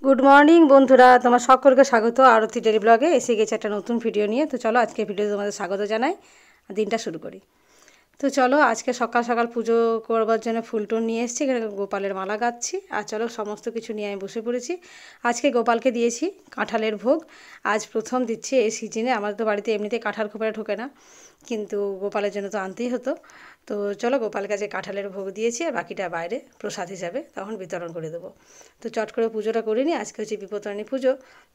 Good morning বন্ধুরা, তোমার সকলকে স্বাগত আরতি ডেলি ব্লগে। এসে গেছে একটা নতুন ভিডিও নিয়ে। তো চলো আজকে ভিডিওতে তোমাদের স্বাগত জানাই, দিনটা শুরু করি। তো চলো আজকে সকাল সকাল পুজো করবার জন্য ফুল টুল নিয়ে এসেছি, এখানে গোপালের মালা গাচ্ছি। আর চলো সমস্ত কিছু নিয়ে আমি বসে পড়েছি। আজকে গোপালকে দিয়েছি কাঁঠালের ভোগ, আজ প্রথম দিচ্ছি এই সিজনে। আমাদের তো বাড়িতে এমনিতেই কাঁঠাল খুব একটা ঢোকে না, কিন্তু গোপালের জন্য তো আনতেই হতো। তো চলো গোপালের কাছে কাঁঠালের ভোগ দিয়েছি, আর বাকিটা বাইরে প্রসাদ হিসাবে তখন বিতরণ করে দেবো। তো চট করে পুজোটা করিনি, আজকে হচ্ছে বিপত্তারিণী পুজো।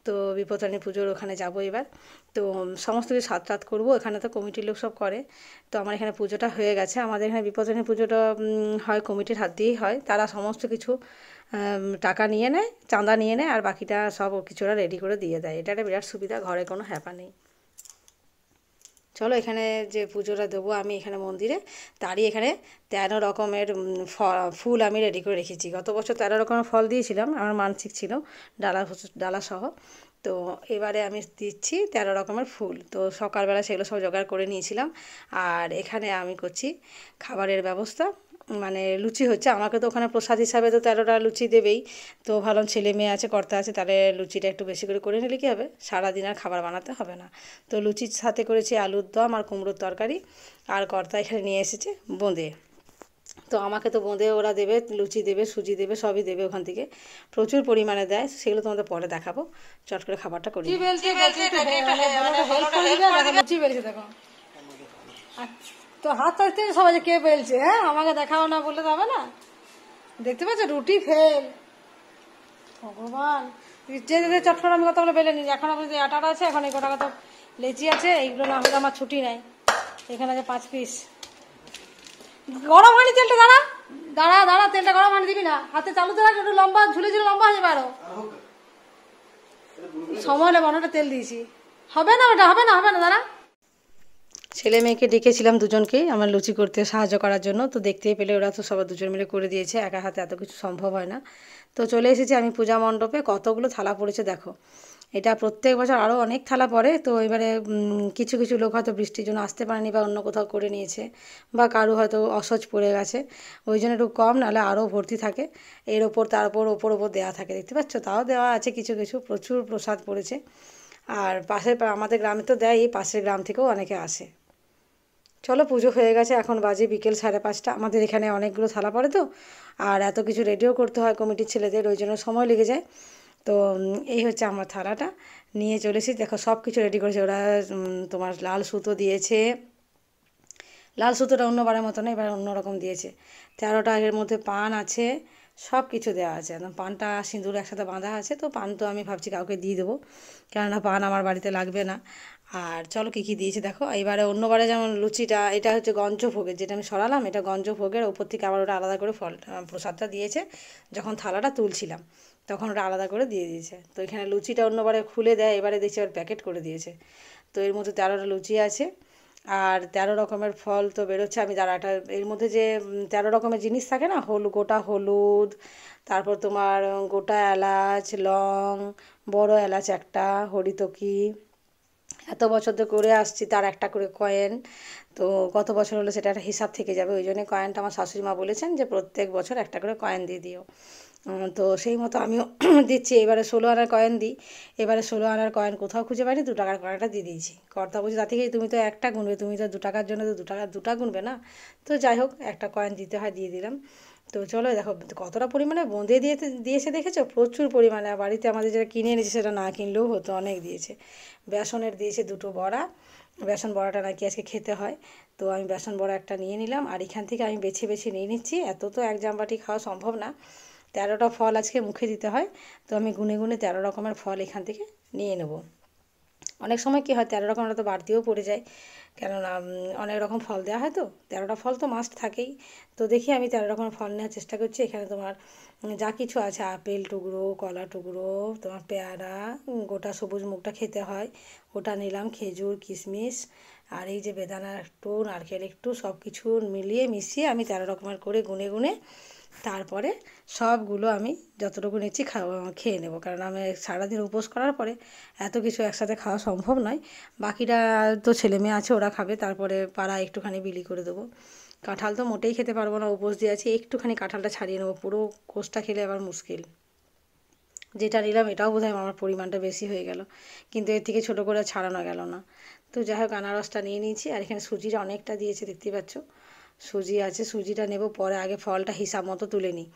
তো বিপত্তারিণী পুজোর ওখানে যাবো এবার। তো সমস্ত কিছু সাত রাত করবো, এখানে তো কমিটির লোক সব করে। তো আমার এখানে পুজোটা হয়ে গেছে। আমাদের এখানে বিপত্তারিণী পুজোটা হয় কমিটির হাত দিয়েই হয়। তারা সমস্ত কিছু টাকা নিয়ে নেয়, চাঁদা নিয়ে নেয়, আর বাকিটা সব কিছুটা রেডি করে দিয়ে দেয়। এটা একটা বিরাট সুবিধা, ঘরে কোনো হ্যাপা নেই। চলো এখানে যে পুজোটা দেবো আমি এখানে মন্দিরে, তারই এখানে 13 রকমের ফুল আমি রেডি করে রেখেছি। গত বছর 13 রকমের ফল দিয়েছিলাম, আমার মানসিক ছিল ডালা সহ। তো এবারে আমি দিচ্ছি 13 রকমের ফুল। তো সকালবেলা সেগুলো সব জোগাড় করে নিয়েছিলাম। আর এখানে আমি করছি খাবারের ব্যবস্থা, মানে লুচি হচ্ছে। আমাকে তো ওখানে প্রসাদ হিসাবে তো 13টা লুচি দেবেই। তো ভাবলাম ছেলে মেয়ে আছে, কর্তা আছে, তাহলে লুচিটা একটু বেশি করে নিলে কী হবে, সারাদিন আর খাবার বানাতে হবে না। তো লুচির সাথে করেছি আলুর দম আর কুমড়োর তরকারি। আর কর্তা এখানে নিয়ে এসেছে বোঁদে। তো আমাকে তো বোঁদে ওরা দেবে, লুচি দেবে, সুজি দেবে, সবই দেবে ওখান থেকে, প্রচুর পরিমাণে দেয়। সেগুলো তোমাদের পরে দেখাবো। চট করে খাবারটা করি। লুচি বেলছে দেখো, তো হাত থাকতে সবাই কে বেলছে, হ্যাঁ আমাকে দেখাও না বললে তো হবে না। দেখতে পাচ্ছ রুটি ফেল, ভগবান। যে চটফট আমি কতগুলো বেলে নিই, এখন আপনি আটাটা আছে, এখন এই গোটা কত লেচি আছে, এইগুলো না হলে আমার ছুটি নাই। এখানে আছে 5 পিস। গরম হয়নি তেলটা, দাঁড়া দাঁড়া দাঁড়া, তেলটা গরম হয়নি, দিবি না হাতে চালুতে রাখ, একটু লম্বা ঝুলে ঝুলে লম্বা হয়ে যাবে। আরো সময় নেব, অনেকটা তেল দিয়েছি, হবে না ওটা, হবে না দাঁড়া। ছেলে মেয়েকে ডেকেছিলাম দুজনকেই আমার লুচি করতে সাহায্য করার জন্য। তো দেখতেই পেলে ওরা তো সবাই দুজন মিলে করে দিয়েছে, একা হাতে এত কিছু সম্ভব হয় না। তো চলে এসেছি আমি পূজা মণ্ডপে। কতগুলো থালা পড়েছে দেখো, এটা প্রত্যেক বছর আরও অনেক থালা পড়ে। তো এবারে কিছু কিছু লোক হয়তো বৃষ্টির জন্য আসতে পারেনি, বা অন্য কোথাও করে নিয়েছে, বা কারো হয়তো অসহজ পড়ে গেছে, ওই জন্য একটু কম, নাহলে আরও ভর্তি থাকে। এর ওপর তার ওপর ওপর দেওয়া থাকে, দেখতে পাচ্ছ, তাও দেওয়া আছে কিছু কিছু। প্রচুর প্রসাদ পড়েছে। আর পাশের আমাদের গ্রামে তো দেয়, পাশের গ্রাম থেকেও অনেকে আসে। চলো পুজো হয়ে গেছে, এখন বাজে বিকেল 5:30। আমাদের এখানে অনেকগুলো থালা পড়ে তো, আর এত কিছু রেডিও করতে হয় কমিটির ছেলেদের, ওই জন্য সময় লেগে যায়। তো এই হচ্ছে আমার থালাটা নিয়ে চলেছি। দেখো সব কিছু রেডি করেছে ওরা। তোমার লাল সুতো দিয়েছে, লাল সুতোটা অন্যবারের মতো না, এবার অন্যরকম দিয়েছে। 13টা এর মধ্যে পান আছে, সব কিছু দেওয়া আছে। একদম পানটা সিঁদুর একসাথে বাঁধা আছে। তো পান তো আমি ভাবছি কাউকে দিয়ে দেবো, কেননা পান আমার বাড়িতে লাগবে না। আর চলো কী কী দিয়েছে দেখো। এবারে অন্যবারে যেমন লুচিটা, এটা হচ্ছে গঞ্জভোগের, যেটা আমি সরালাম, এটা গঞ্জভোগের। ওপর থেকে আবার ওটা আলাদা করে ফল প্রসাদটা দিয়েছে। যখন থালাটা তুলছিলাম তখন ওটা আলাদা করে দিয়ে দিয়েছে। তো এখানে লুচিটা অন্যবারে খুলে দেয়, এবারে দেখছি আবার প্যাকেট করে দিয়েছে। তো এর মধ্যে 13টা লুচি আছে, আর 13 রকমের ফল তো বেরোচ্ছে। আমি দাঁড়াটা এর মধ্যে যে 13 রকমের জিনিস থাকে না, গোটা হলুদ, তারপর তোমার গোটা এলাচ, লং, বড় এলাচ একটা, হরিতকি, এত বছর তো করে আসছি তার একটা করে কয়েন। তো কত বছর হলো সেটা একটা হিসাব থেকে যাবে, ওই জন্য কয়েনটা আমার শাশুড়ি মা বলেছেন যে প্রত্যেক বছর একটা করে কয়েন দিয়ে দিও। তো সেই মতো আমিও দিচ্ছি। এবারে 16 আনার কয়েন দিই। এবারে 16 আনার কয়েন কোথাও খুঁজে পাইনি, 2 টাকার কয়েনটা দিয়ে দিয়েছি। কর্তা বলছে তা থেকেই তুমি তো একটা গুনবে, তুমি তো 2 টাকার জন্য তো 2 টাকা গুনবে না। তো যাই হোক, একটা কয়েন দিতে হয়, দিয়ে দিলাম। তো চলো দেখো কতটা পরিমাণে বোঁদে দিয়েছে দেখেছো, প্রচুর পরিমাণে। বাড়িতে আমাদের যেটা কিনে এনেছে সেটা না কিনলেও হতো, অনেক দিয়েছে। বেসনের দিয়েছে 2টো বড়া, বেসন বড়াটা নাকি আজকে খেতে হয়। তো আমি বেসন বড়া একটা নিয়ে নিলাম, আর এখান থেকে আমি বেছে বেছে নিয়ে নিচ্ছি। এত তো এক জামবাটি খাওয়া সম্ভব না, 13টা ফল আজকে মুখে দিতে হয়। তো আমি গুনে গুনে 13 রকমের ফল এখান থেকে নিয়ে নেব। অনেক সময় কী হয়, 13 রকমটা তো বাড়তিও পড়ে যায়, কেননা অনেক রকম ফল দেওয়া হয়। তো 13টা ফল তো মাস্ট থাকেই। তো দেখি আমি 13 রকমের ফল নেওয়ার চেষ্টা করছি। এখানে তোমার যা কিছু আছে, আপেল টুকরো, কলা টুকরো, তোমার পেয়ারা, গোটা সবুজ মুগটা খেতে হয়, ওটা নিলাম, খেজুর, কিশমিশ, আর এই যে বেদানা একটু, নারকেল একটু, সব কিছু মিলিয়ে মিশিয়ে আমি 13 রকমের করে গুনে গুনে তারপরে সবগুলো আমি যতটুকু নিচ্ছি খেয়ে নেবো। কারণ আমি সারাদিন উপোস করার পরে এত কিছু একসাথে খাওয়া সম্ভব নয়। বাকিটা তো ছেলে মেয়ে আছে, ওরা খাবে, তারপরে পাড়া একটুখানি বিলি করে দেবো। কাঁঠাল তো মোটেই খেতে পারবো না, উপোস দিয়ে আছি। একটুখানি কাঁঠালটা ছাড়িয়ে নেবো, পুরো কোষটা খেলে আবার মুশকিল। যেটা নিলাম এটাও বোধহয় আমার পরিমাণটা বেশি হয়ে গেল, কিন্তু এর থেকে ছোটো করে ছাড়ানো গেল না। তো যাই হোক আনারসটা নিয়ে নিয়েছি, আর এখানে সুজিটা অনেকটা দিয়েছে দেখতেই পাচ্ছ, সুজি আছে, সুজিটা নেব পরে, আগে ফলটা হিসাব মতো তুলে নিই।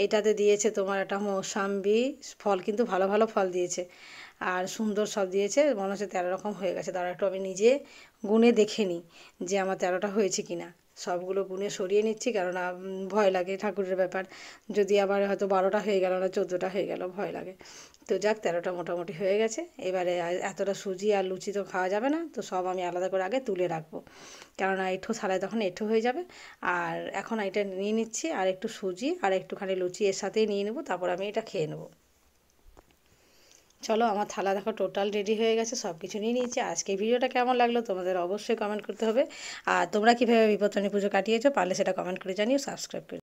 এইটাতে দিয়েছে তোমার একটা মৌসাম্বি ফল, কিন্তু ভালো ভালো ফল দিয়েছে আর সুন্দর সব দিয়েছে, মনে হচ্ছে 13 রকম হয়ে গেছে। তারা একটু আমি নিজে গুনে দেখে নিই যে আমার 13টা হয়েছে কি না। সবগুলো গুনে সরিয়ে নিচ্ছি, কেননা ভয় লাগে ঠাকুরের ব্যাপার, যদি আবার হয়তো 12টা হয়ে গেল না 14টা হয়ে গেল, ভয় লাগে। তো যাক 13টা মোটামুটি হয়ে গেছে। এবারে এতটা সুজি আর লুচি তো খাওয়া যাবে না, তো সব আমি আলাদা করে আগে তুলে রাখবো, কেননা এঁঠো থালায় তখন এঁঠো হয়ে যাবে। আর এখন এটা নিয়ে নিচ্ছি, আর একটু সুজি আর একটুখানি লুচি এর সাথেই নিয়ে নেবো, তারপর আমি এটা খেয়ে নেবো। চলো আমার থালা দেখো টোটাল রেডি হয়ে গেছে, সব কিছু নিয়ে নিয়েছি। আজকে ভিডিওটা কেমন লাগলো তোমাদের অবশ্যই কমেন্ট করতে হবে, আর তোমরা কীভাবে বিপত্তারিণী পুজো কাটিয়েছো পারলে সেটা কমেন্ট করে জানিও, সাবস্ক্রাইব করে